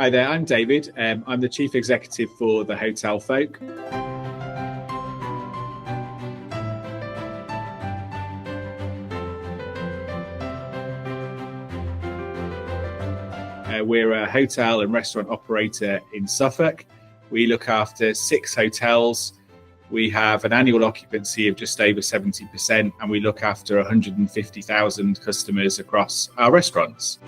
Hi there, I'm David. I'm the Chief Executive for the Hotel Folk. We're a hotel and restaurant operator in Suffolk. We look after 6 hotels. We have an annual occupancy of just over 70%, and we look after 150,000 customers across our restaurants.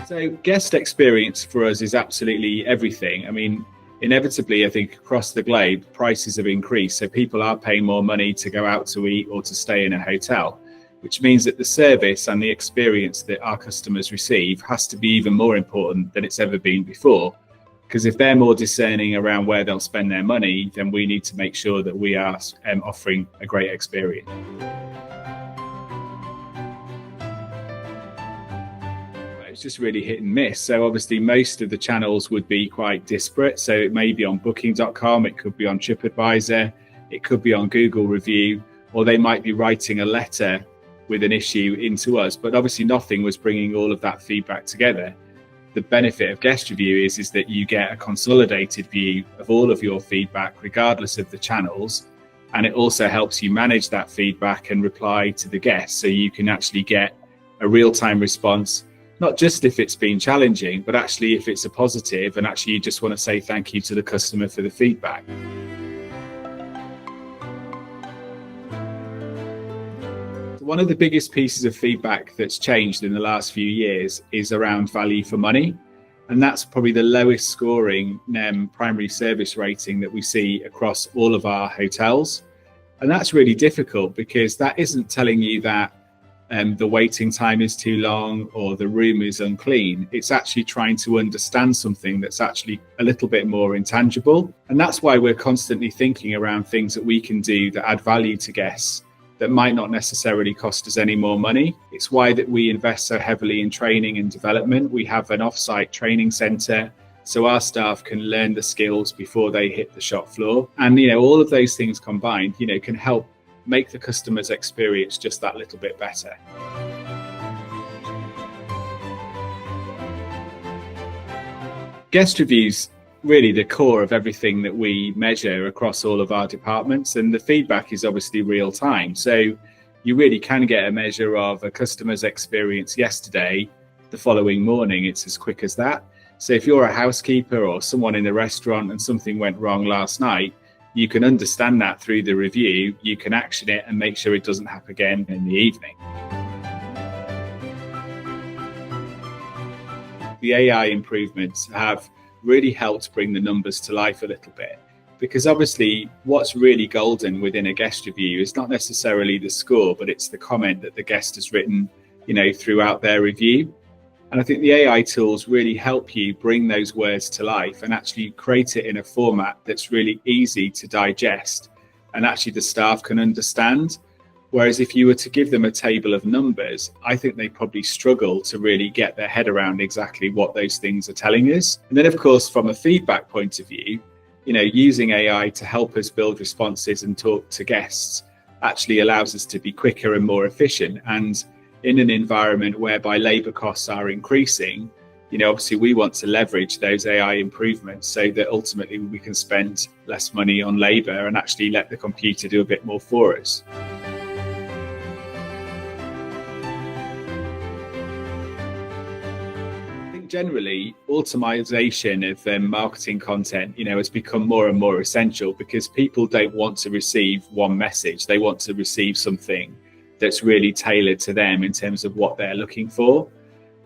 So guest experience for us is absolutely everything. I mean, inevitably, I think across the globe, prices have increased. So people are paying more money to go out to eat or to stay in a hotel, which means that the service and the experience that our customers receive has to be even more important than it's ever been before. Because if they're more discerning around where they'll spend their money, then we need to make sure that we are offering a great experience. It's just really hit and miss. So obviously most of the channels would be quite disparate. So it may be on booking.com, it could be on TripAdvisor, it could be on Google Review, or they might be writing a letter with an issue into us. But obviously nothing was bringing all of that feedback together. The benefit of GuestRevu is that you get a consolidated view of all of your feedback, regardless of the channels. And it also helps you manage that feedback and reply to the guests. So you can actually get a real-time response, not just if it's been challenging, but actually if it's a positive, and actually you just want to say thank you to the customer for the feedback. One of the biggest pieces of feedback that's changed in the last few years is around value for money. And that's probably the lowest scoring primary service rating that we see across all of our hotels. And that's really difficult because that isn't telling you that the waiting time is too long or the room is unclean. It's actually trying to understand something that's actually a little bit more intangible. And that's why we're constantly thinking around things that we can do that add value to guests that might not necessarily cost us any more money. It's why that we invest so heavily in training and development. We have an off-site training centre so our staff can learn the skills before they hit the shop floor. And all of those things combined, can help make the customer's experience just that little bit better. GuestRevu's really the core of everything that we measure across all of our departments, and the feedback is obviously real time. So you really can get a measure of a customer's experience yesterday, the following morning. It's as quick as that. So if you're a housekeeper or someone in the restaurant and something went wrong last night, you can understand that through the review, you can action it and make sure it doesn't happen again in the evening. The AI improvements have really helped bring the numbers to life a little bit, because obviously what's really golden within a guest review is not necessarily the score, but it's the comment that the guest has written, throughout their review. And I think the AI tools really help you bring those words to life and actually create it in a format that's really easy to digest and actually the staff can understand. Whereas if you were to give them a table of numbers, I think they probably struggle to really get their head around exactly what those things are telling us. And then, of course, from a feedback point of view, using AI to help us build responses and talk to guests actually allows us to be quicker and more efficient. And in an environment whereby labour costs are increasing, obviously we want to leverage those AI improvements so that ultimately we can spend less money on labour and actually let the computer do a bit more for us. Generally, automation of marketing content, has become more and more essential because people don't want to receive one message. They want to receive something that's really tailored to them in terms of what they're looking for.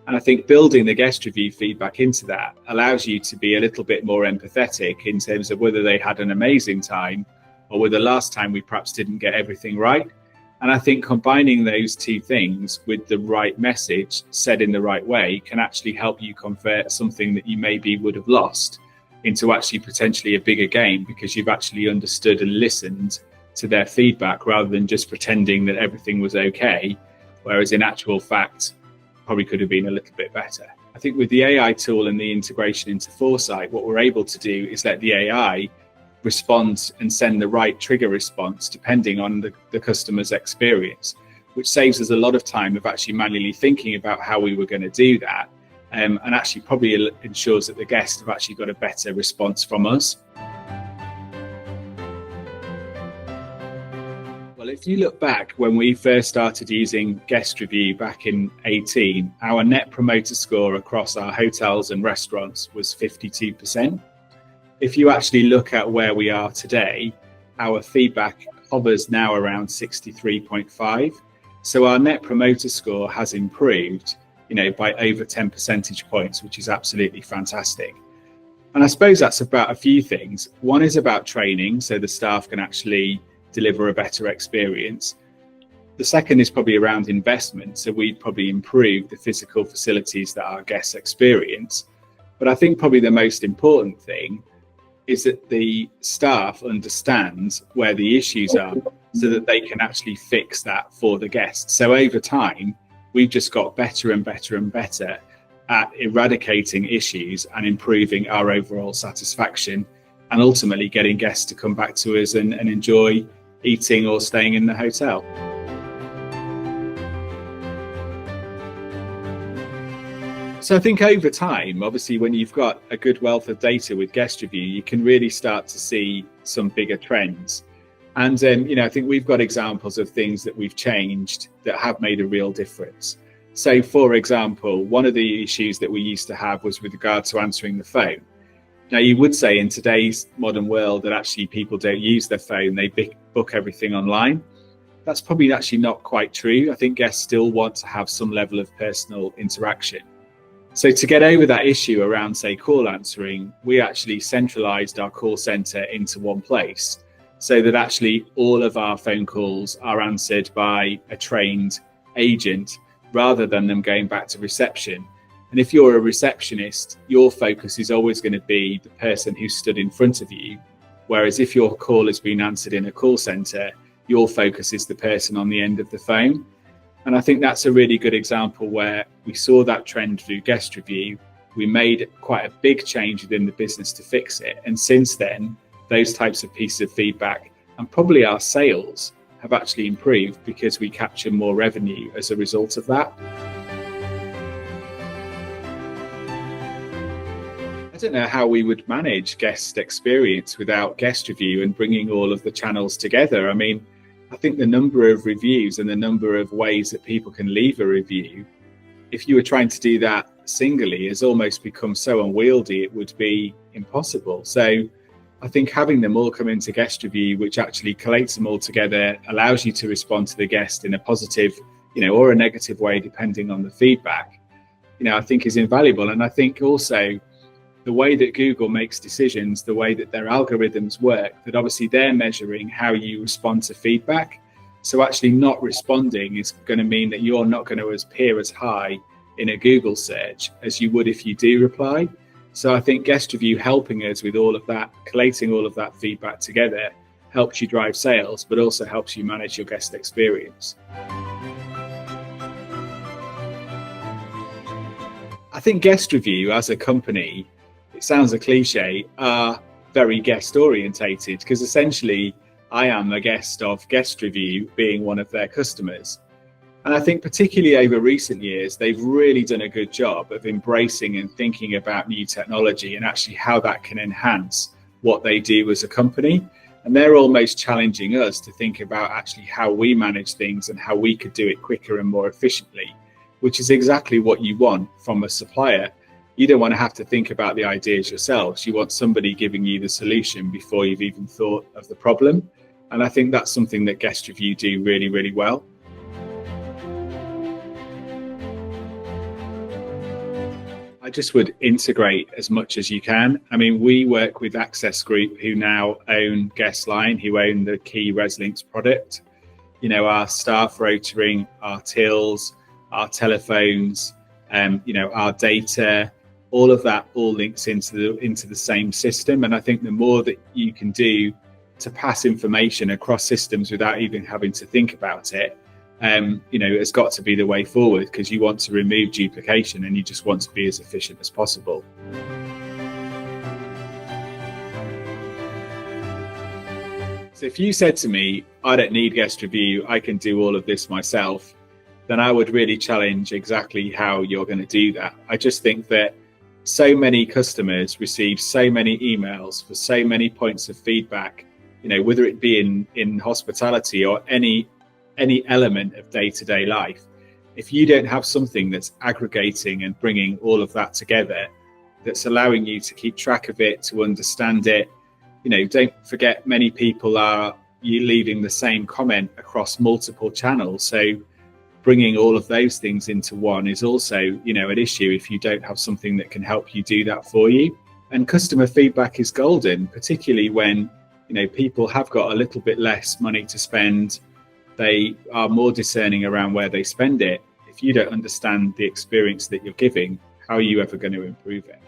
And I think building the guest review feedback into that allows you to be a little bit more empathetic in terms of whether they had an amazing time or whether last time we perhaps didn't get everything right. And I think combining those two things with the right message said in the right way can actually help you convert something that you maybe would have lost into actually potentially a bigger gain, because you've actually understood and listened to their feedback rather than just pretending that everything was okay, whereas in actual fact, probably could have been a little bit better. I think with the AI tool and the integration into For-Sight, what we're able to do is let the AI respond and send the right trigger response depending on the customer's experience. which saves us a lot of time of actually manually thinking about how we were going to do that, and actually probably ensures that the guests have actually got a better response from us. Well, if you look back when we first started using GuestRevu back in 2018, our net promoter score across our hotels and restaurants was 52%. If you actually look at where we are today, our feedback hovers now around 63.5. So our net promoter score has improved, by over 10 percentage points, which is absolutely fantastic. And I suppose that's about a few things. One is about training, so the staff can actually deliver a better experience. The second is probably around investment, so we'd probably improve the physical facilities that our guests experience. But I think probably the most important thing is that the staff understand where the issues are so that they can actually fix that for the guests. So over time, we've just got better and better and better at eradicating issues and improving our overall satisfaction, and ultimately getting guests to come back to us and enjoy eating or staying in the hotel. So I think over time, obviously, when you've got a good wealth of data with GuestRevu, you can really start to see some bigger trends. And I think we've got examples of things that we've changed that have made a real difference. So, for example, one of the issues that we used to have was with regard to answering the phone. Now, you would say in today's modern world that actually people don't use their phone, they book everything online. That's probably actually not quite true. I think guests still want to have some level of personal interaction. So to get over that issue around, say, call answering, we actually centralised our call centre into one place, so that actually all of our phone calls are answered by a trained agent rather than them going back to reception. And if you're a receptionist, your focus is always going to be the person who stood in front of you. Whereas if your call has been answered in a call centre, your focus is the person on the end of the phone. And I think that's a really good example where we saw that trend through GuestRevu. We made quite a big change within the business to fix it. And since then, those types of pieces of feedback and probably our sales have actually improved because we capture more revenue as a result of that. I don't know how we would manage guest experience without GuestRevu and bringing all of the channels together. I mean, I think the number of reviews and the number of ways that people can leave a review, if you were trying to do that singly, has almost become so unwieldy it would be impossible. So I think having them all come into GuestRevu, which actually collates them all together, allows you to respond to the guest in a positive, or a negative way, depending on the feedback, I think is invaluable. And I think also the way that Google makes decisions, the way that their algorithms work, that obviously they're measuring how you respond to feedback. So actually not responding is going to mean that you're not going to appear as high in a Google search as you would if you do reply. So I think GuestRevu helping us with all of that, collating all of that feedback together, helps you drive sales, but also helps you manage your guest experience. I think GuestRevu as a company, it sounds a cliche, are very guest orientated, because essentially I am a guest of GuestRevu, being one of their customers. And I think particularly over recent years, they've really done a good job of embracing and thinking about new technology and actually how that can enhance what they do as a company. And they're almost challenging us to think about actually how we manage things and how we could do it quicker and more efficiently, which is exactly what you want from a supplier. You don't want to have to think about the ideas yourselves. You want somebody giving you the solution before you've even thought of the problem. And I think that's something that GuestRevu do really, really well. I just would integrate as much as you can. I mean, we work with Access Group, who now own Guestline, who own the key ResLinks product. Our staff rotoring, our tills, our telephones, our data, all of that all links into the same system. And I think the more that you can do to pass information across systems without even having to think about it, has got to be the way forward, because you want to remove duplication and you just want to be as efficient as possible. So if you said to me, I don't need guest review, I can do all of this myself, then I would really challenge exactly how you're going to do that. I just think that so many customers receive so many emails for so many points of feedback, you know, whether it be in hospitality or any element of day-to-day life. If you don't have something that's aggregating and bringing all of that together, that's allowing you to keep track of it, to understand it, you know, don't forget many people are leaving the same comment across multiple channels. So bringing all of those things into one is also, you know, an issue if you don't have something that can help you do that for you. And customer feedback is golden, particularly when, you know, people have got a little bit less money to spend. They are more discerning around where they spend it. If you don't understand the experience that you're giving, how are you ever going to improve it?